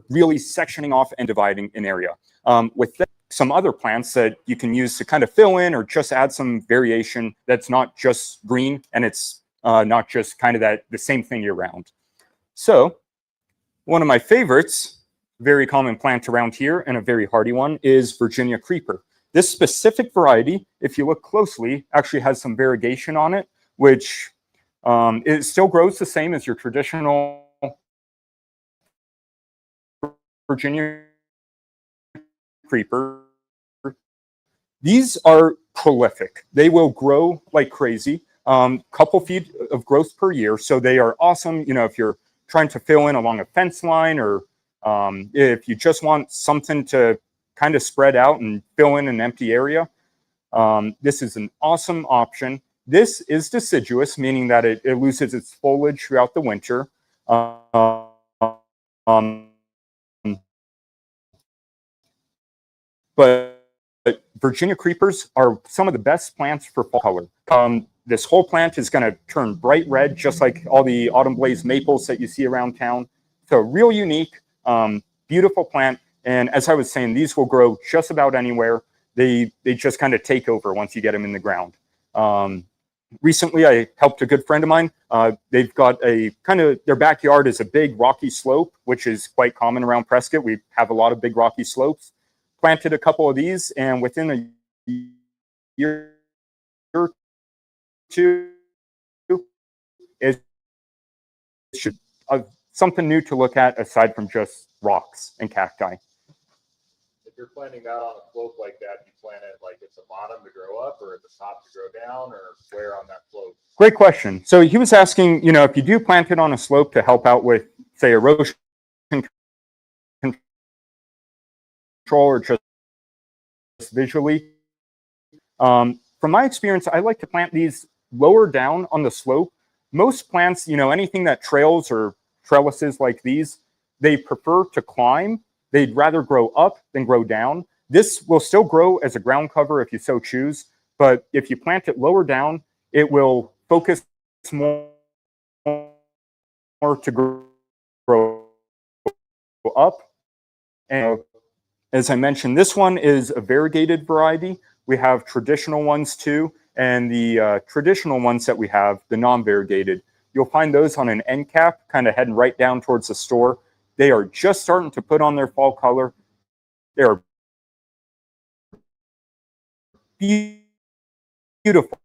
really sectioning off and dividing an area. With that, some other plants that you can use to kind of fill in or just add some variation that's not just green and it's not just kind of the same thing year round. So one of my favorites, very common plant around here and a very hardy one, is Virginia creeper. This specific variety, if you look closely, actually has some variegation on it, which it still grows the same as your traditional Virginia creeper. These are prolific. They will grow like crazy, couple feet of growth per year. So they are awesome, you know, if you're trying to fill in along a fence line, or if you just want something to kind of spread out and fill in an empty area. This is an awesome option. This is deciduous, meaning that it loses its foliage throughout the winter. But Virginia creepers are some of the best plants for fall color. This whole plant is going to turn bright red, just like all the autumn blaze maples that you see around town. So real unique, beautiful plant. And as I was saying, these will grow just about anywhere. They just kind of take over once you get them in the ground. Recently, I helped a good friend of mine. They've got a kind of, their backyard is a big rocky slope, which is quite common around Prescott. We have a lot of big rocky slopes. Planted a couple of these, and within a year or two, it should something new to look at aside from just rocks and cacti. If you're planting that on a slope like that, you plant it like it's a bottom to grow up or at the top to grow down, or where on that slope? Great question. So he was asking, if you do plant it on a slope to help out with, say, erosion control or just visually. From my experience, I like to plant these lower down on the slope. Most plants, anything that trails or trellises like these, they prefer to climb. They'd rather grow up than grow down. This will still grow as a ground cover if you so choose, but if you plant it lower down, it will focus more to grow up. And as I mentioned, this one is a variegated variety. We have traditional ones too, and the traditional ones that we have, the non-variegated, you'll find those on an end cap, kind of heading right down towards the store. They are just starting to put on their fall color. They are beautiful,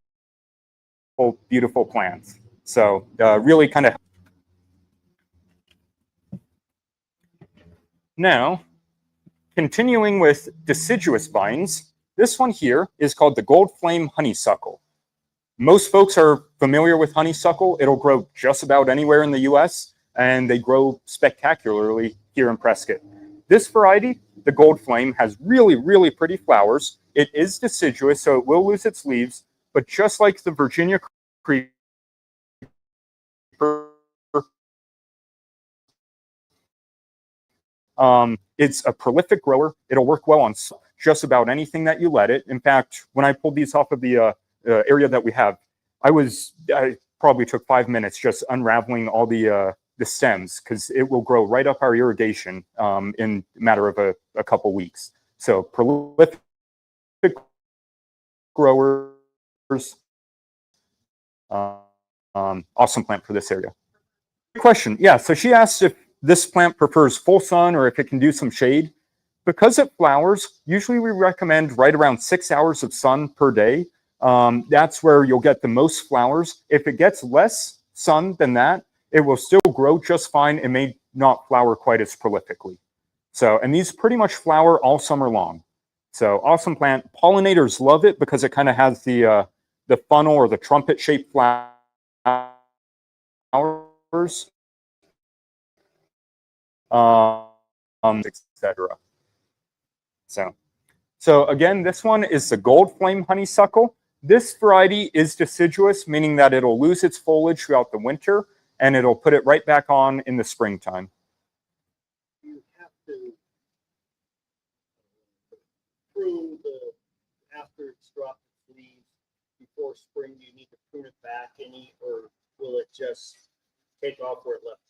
beautiful plants. So really kind of. Now, continuing with deciduous vines, this one here is called the gold flame honeysuckle. Most folks are familiar with honeysuckle. It'll grow just about anywhere in the US, and they grow spectacularly here in Prescott. This variety, the gold flame, has really, really pretty flowers. It is deciduous, so it will lose its leaves, but just like the Virginia creeper, it's a prolific grower. It'll work well on just about anything that you let it. In fact, when I pulled these off of the area that we have, I probably took 5 minutes just unraveling all the stems, because it will grow right up our irrigation in a matter of a couple weeks. So prolific growers, awesome plant for this area. Good question. Yeah, so she asked if this plant prefers full sun or if it can do some shade. Because it flowers, usually we recommend right around 6 hours of sun per day. That's where you'll get the most flowers. If it gets less sun than that, it will still grow just fine. It may not flower quite as prolifically. So, and these pretty much flower all summer long. So awesome plant. Pollinators love it because it kind of has the funnel or the trumpet shaped flowers. Etc. So again, this one is the gold flame honeysuckle. This variety is deciduous, meaning that it'll lose its foliage throughout the winter, and it'll put it right back on in the springtime. You have to prune after it's dropped its leaves before spring. Do you need to prune it back any, or will it just take off where it left?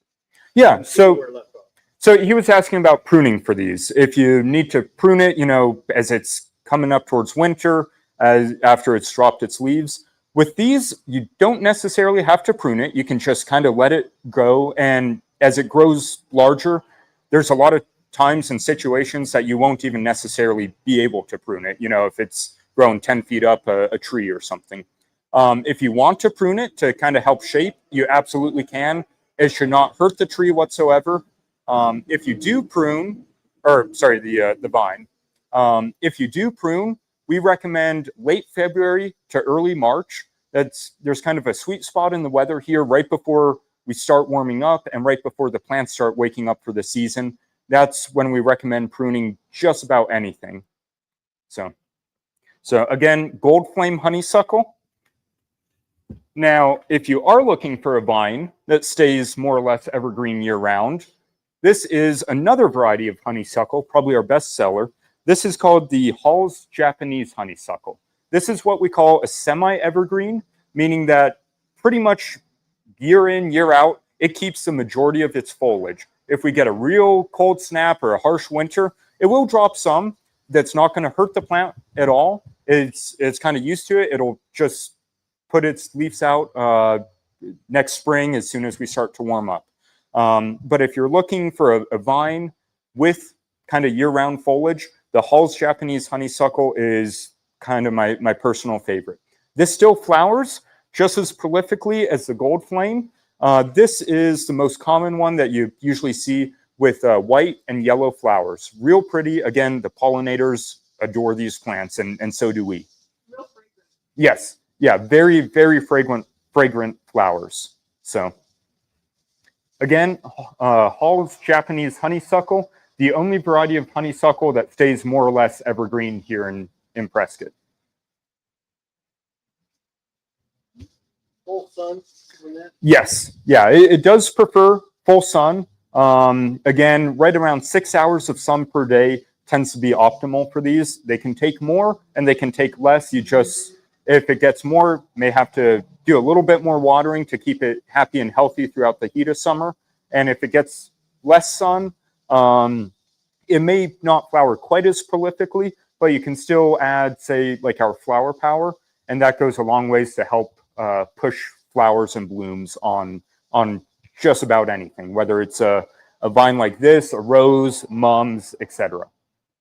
Yeah, so he was asking about pruning for these. If you need to prune it, as it's coming up towards winter, after it's dropped its leaves. With these, you don't necessarily have to prune it. You can just kind of let it go. And as it grows larger, there's a lot of times and situations that you won't even necessarily be able to prune it. If it's grown 10 feet up a tree or something. If you want to prune it to kind of help shape, you absolutely can. It should not hurt the tree whatsoever. If you do prune, the vine, if you do prune, we recommend late February to early March. There's kind of a sweet spot in the weather here right before we start warming up and right before the plants start waking up for the season. That's when we recommend pruning just about anything. So again, gold flame honeysuckle. Now, if you are looking for a vine that stays more or less evergreen year round, this is another variety of honeysuckle, probably our best seller. This is called the Hall's Japanese honeysuckle. This is what we call a semi-evergreen, meaning that pretty much year in, year out, it keeps the majority of its foliage. If we get a real cold snap or a harsh winter, it will drop some. That's not going to hurt the plant at all. It's kind of used to it. It'll just put its leaves out next spring as soon as we start to warm up. But if you're looking for a vine with kind of year-round foliage, the Hall's Japanese honeysuckle is kind of my personal favorite. This still flowers just as prolifically as the gold flame. This is the most common one that you usually see with white and yellow flowers. Real pretty. Again, the pollinators adore these plants, and so do we. Real fragrant. Yes. Yeah, very, very fragrant flowers. So, again, Hall's Japanese honeysuckle, the only variety of honeysuckle that stays more or less evergreen here in Prescott. Full sun in that? Yes. Yeah, it does prefer full sun. Again, right around 6 hours of sun per day tends to be optimal for these. They can take more and they can take less. You just, if it gets more, may have to do a little bit more watering to keep it happy and healthy throughout the heat of summer. And if it gets less sun, it may not flower quite as prolifically, but you can still add, say, like our flower power, and that goes a long ways to help push flowers and blooms on just about anything, whether it's a vine like this, a rose, mums, etc.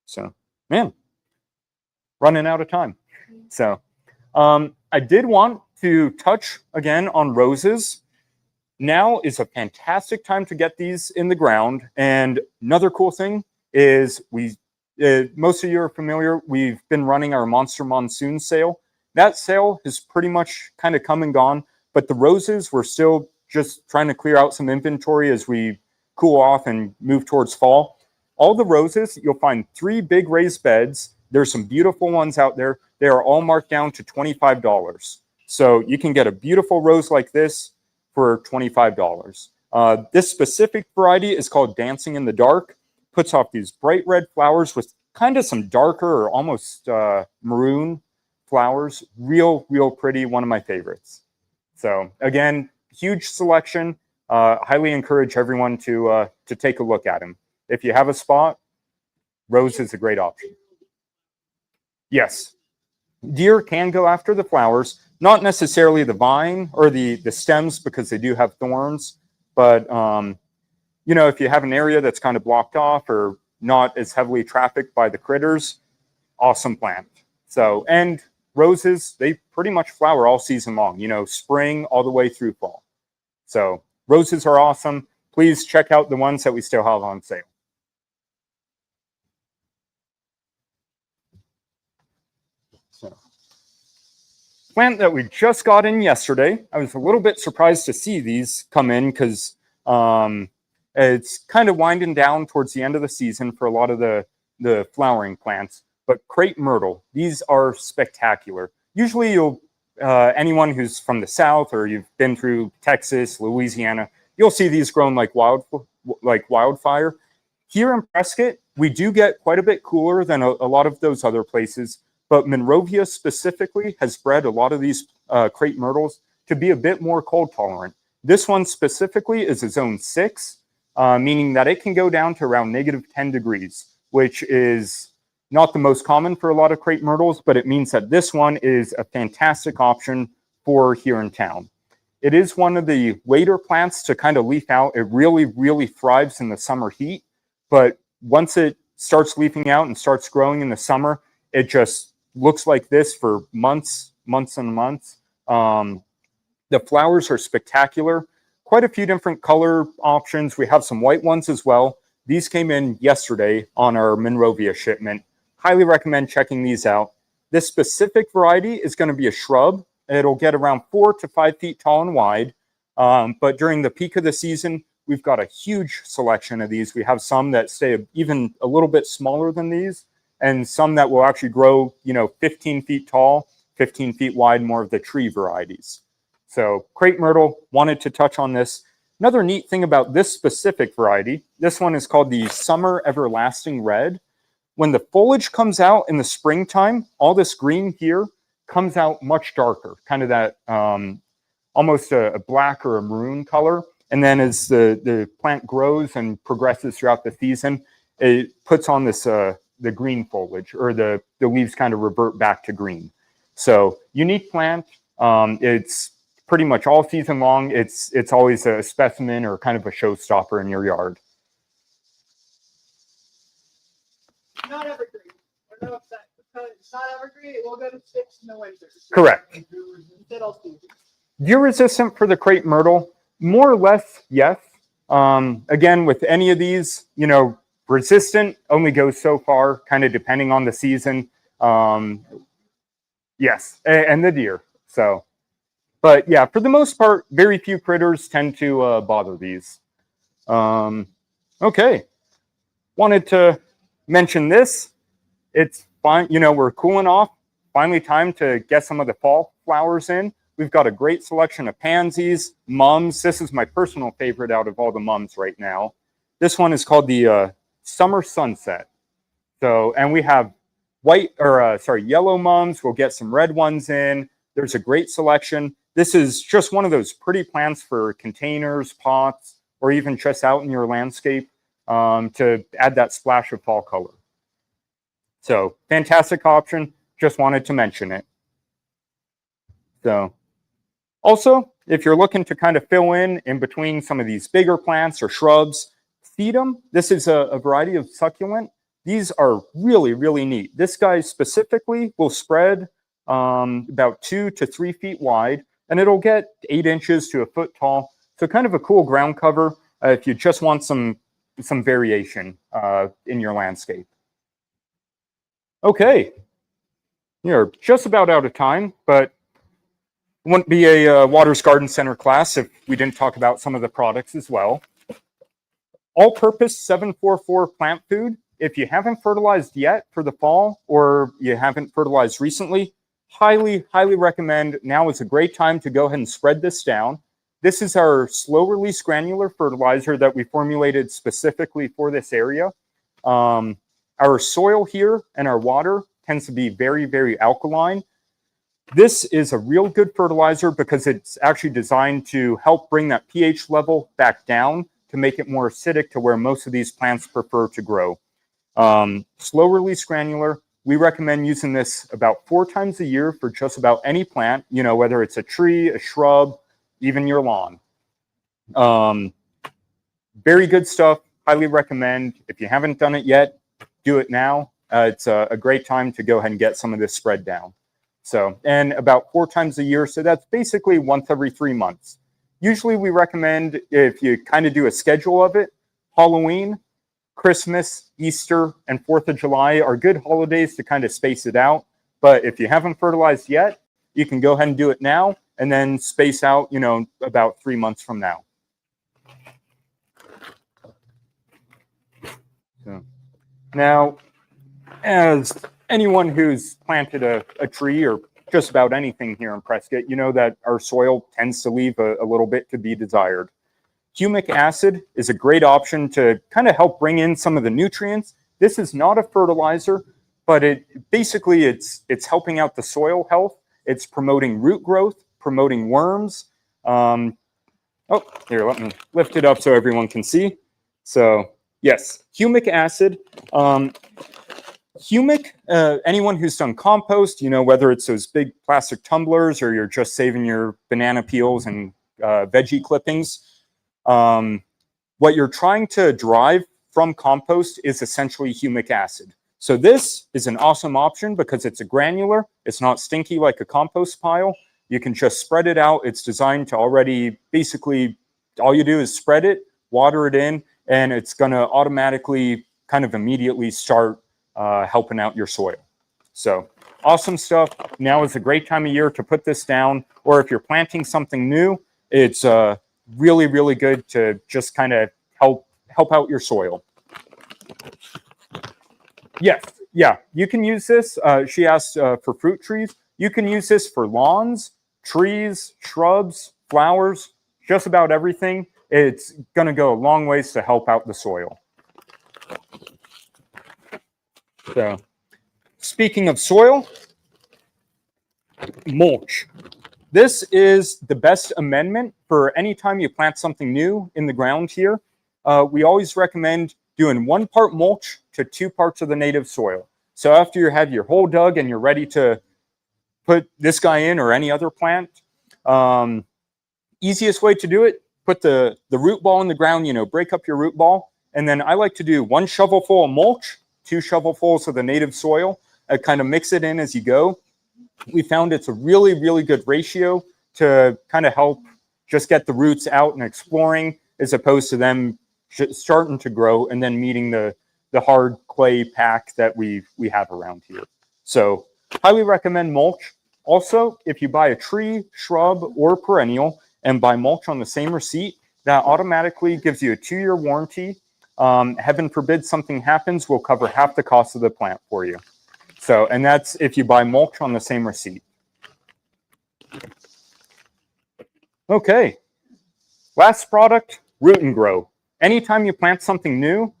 So, man, running out of time. So, I did want to touch again on roses. Now is a fantastic time to get these in the ground. And another cool thing is most of you are familiar, we've been running our Monster Monsoon sale. That sale has pretty much kind of come and gone, but the roses, we're still just trying to clear out some inventory as we cool off and move towards fall. All the roses, you'll find 3 big raised beds. There's some beautiful ones out there. They are all marked down to $25. So you can get a beautiful rose like this for $25. This specific variety is called Dancing in the Dark. Puts off these bright red flowers with kind of some darker or almost maroon flowers. Real pretty, one of my favorites. So again, huge selection. Highly encourage everyone to take a look at them. If you have a spot, rose is a great option. Yes, deer can go after the flowers, not necessarily the vine or the stems because they do have thorns, but you know, if you have an area that's kind of blocked off or not as heavily trafficked by the critters, awesome plant. So, and roses, they pretty much flower all season long, you know, spring all the way through fall. So roses are awesome. Please check out the ones that we still have on sale. So, plant that we just got in yesterday. I was a little bit surprised to see these come in because it's kind of winding down towards the end of the season for a lot of the flowering plants. But crepe myrtle, these are spectacular. Usually you'll, anyone who's from the South or you've been through Texas, Louisiana, you'll see these grown like wildfire. Here in Prescott, we do get quite a bit cooler than a lot of those other places, but Monrovia specifically has bred a lot of these crepe myrtles to be a bit more cold tolerant. This one specifically is a zone 6, meaning that it can go down to around -10 degrees, which is not the most common for a lot of crepe myrtles, but it means that this one is a fantastic option for here in town. It is one of the later plants to kind of leaf out. It really thrives in the summer heat, but once it starts leafing out and starts growing in the summer, it just looks like this for months and months. The flowers are spectacular. Quite a few different color options. We have some white ones as well. These came in yesterday on our Monrovia shipment. Highly recommend checking these out. This specific variety is going to be a shrub. It'll get around 4 to 5 feet tall and wide. But during the peak of the season, we've got a huge selection of these. We have some that stay even a little bit smaller than these, and some that will actually grow, 15 feet tall, 15 feet wide, more of the tree varieties. So crepe myrtle, wanted to touch on this. Another neat thing about this specific variety, this one is called the Summer Everlasting Red. When the foliage comes out in the springtime, all this green here comes out much darker, kind of that almost a black or a maroon color. And then as the plant grows and progresses throughout the season, it puts on this the green foliage, or the leaves kind of revert back to green. So unique plant. It's pretty much all season long. It's always a specimen or kind of a showstopper in your yard. Not evergreen. I know that because it's not evergreen, it will go to sticks in the winter. Correct. Instead, I'll do it. Deer resistant for the crepe myrtle, more or less, yes. Again, with any of these, you know, resistant only goes so far, kind of depending on the season. Yes, and the deer. So, but yeah, for the most part, very few critters tend to bother these. Okay, wanted to mention this. It's fine, you know, we're cooling off. Finally, time to get some of the fall flowers in. We've got a great selection of pansies, mums. This is my personal favorite out of all the mums right now. This one is called the Summer Sunset. So, and we have yellow mums. We'll get some red ones in. There's a great selection. This is just one of those pretty plants for containers, pots, or even just out in your landscape to add that splash of fall color. So, fantastic option. Just wanted to mention it. So, also, if you're looking to kind of fill in between some of these bigger plants or shrubs, sedum, this is a variety of succulent. These are really, really neat. This guy specifically will spread about 2 to 3 feet wide, and it'll get 8 inches to a foot tall. So kind of a cool ground cover if you just want some variation in your landscape. Okay, you're just about out of time, but it wouldn't be a Waters Garden Center class if we didn't talk about some of the products as well. All-purpose 744 plant food. If you haven't fertilized yet for the fall, or you haven't fertilized recently, highly, highly recommend. Now is a great time to go ahead and spread this down. This is our slow-release granular fertilizer that we formulated specifically for this area. Our soil here and our water tends to be very, very alkaline. This is a real good fertilizer because it's actually designed to help bring that pH level back down to make it more acidic to where most of these plants prefer to grow. Slow release granular, we recommend using this about 4 times a year for just about any plant, you know, whether it's a tree, a shrub, even your lawn. Very good stuff, highly recommend. If you haven't done it yet, do it now. It's a great time to go ahead and get some of this spread down. So, and about 4 times a year, so that's basically once every 3 months. Usually we recommend, if you kind of do a schedule of it, Halloween, Christmas, Easter, and 4th of July are good holidays to kind of space it out. But if you haven't fertilized yet, you can go ahead and do it now and then space out, you know, about 3 months from now. So, now, as anyone who's planted a tree or just about anything here in Prescott, you know that our soil tends to leave a little bit to be desired. Humic acid is a great option to kind of help bring in some of the nutrients. This is not a fertilizer, but it's helping out the soil health. It's promoting root growth, promoting worms. Oh, here, let me lift it up so everyone can see. So, yes, humic acid. Humic, anyone who's done compost, you know, whether it's those big plastic tumblers or you're just saving your banana peels and veggie clippings, what you're trying to derive from compost is essentially humic acid. So this is an awesome option because it's a granular. It's not stinky like a compost pile. You can just spread it out. It's designed to already, basically, all you do is spread it, water it in, and it's going to automatically kind of immediately start helping out your soil. So awesome stuff. Now is a great time of year to put this down, or if you're planting something new, it's really, really good to just kind of help out your soil. Yes, yeah, you can use this. She asked for fruit trees. You can use this for lawns, trees, shrubs, flowers, just about everything. It's going to go a long ways to help out the soil. So, speaking of soil, mulch. This is the best amendment for any time you plant something new in the ground here. We always recommend doing 1 part mulch to 2 parts of the native soil. So after you have your hole dug and you're ready to put this guy in or any other plant, easiest way to do it, put the root ball in the ground, you know, break up your root ball. And then I like to do 1 shovelful of mulch, 2 shovelfuls of the native soil. kind of mix it in as you go. We found it's a really, really good ratio to kind of help just get the roots out and exploring, as opposed to them starting to grow and then meeting the hard clay pack that we have around here. So highly recommend mulch. Also, if you buy a tree, shrub, or perennial and buy mulch on the same receipt, that automatically gives you a 2-year warranty. Heaven forbid something happens, we'll cover half the cost of the plant for you. So, and that's if you buy mulch on the same receipt. Okay, last product, root and grow. Anytime you plant something new,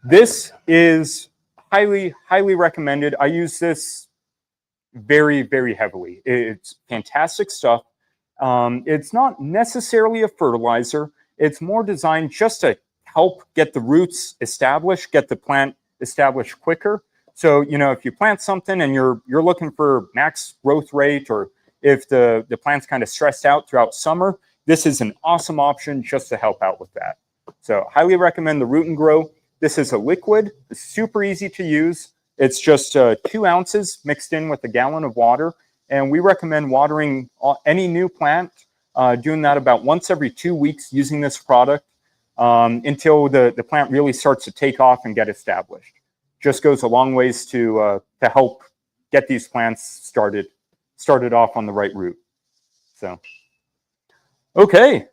this is highly, highly recommended. I use this very, very heavily. It's fantastic stuff. It's not necessarily a fertilizer. It's more designed just to help get the roots established, get the plant established quicker. So, you know, if you plant something and you're looking for max growth rate, or if the plant's kind of stressed out throughout summer, this is an awesome option just to help out with that. So highly recommend the Root and Grow. This is a liquid. It's super easy to use. It's just 2 ounces mixed in with a gallon of water. And we recommend watering any new plant, doing that about once every 2 weeks using this product until the plant really starts to take off and get established. Just goes a long ways to help get these plants started off on the right route. So, okay.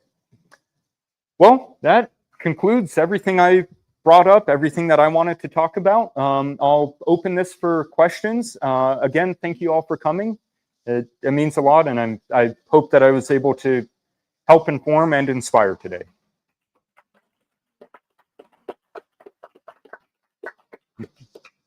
Well, that concludes everything I brought up, everything that I wanted to talk about. I'll open this for questions. Again, thank you all for coming. It means a lot, and I hope that I was able to help inform and inspire today.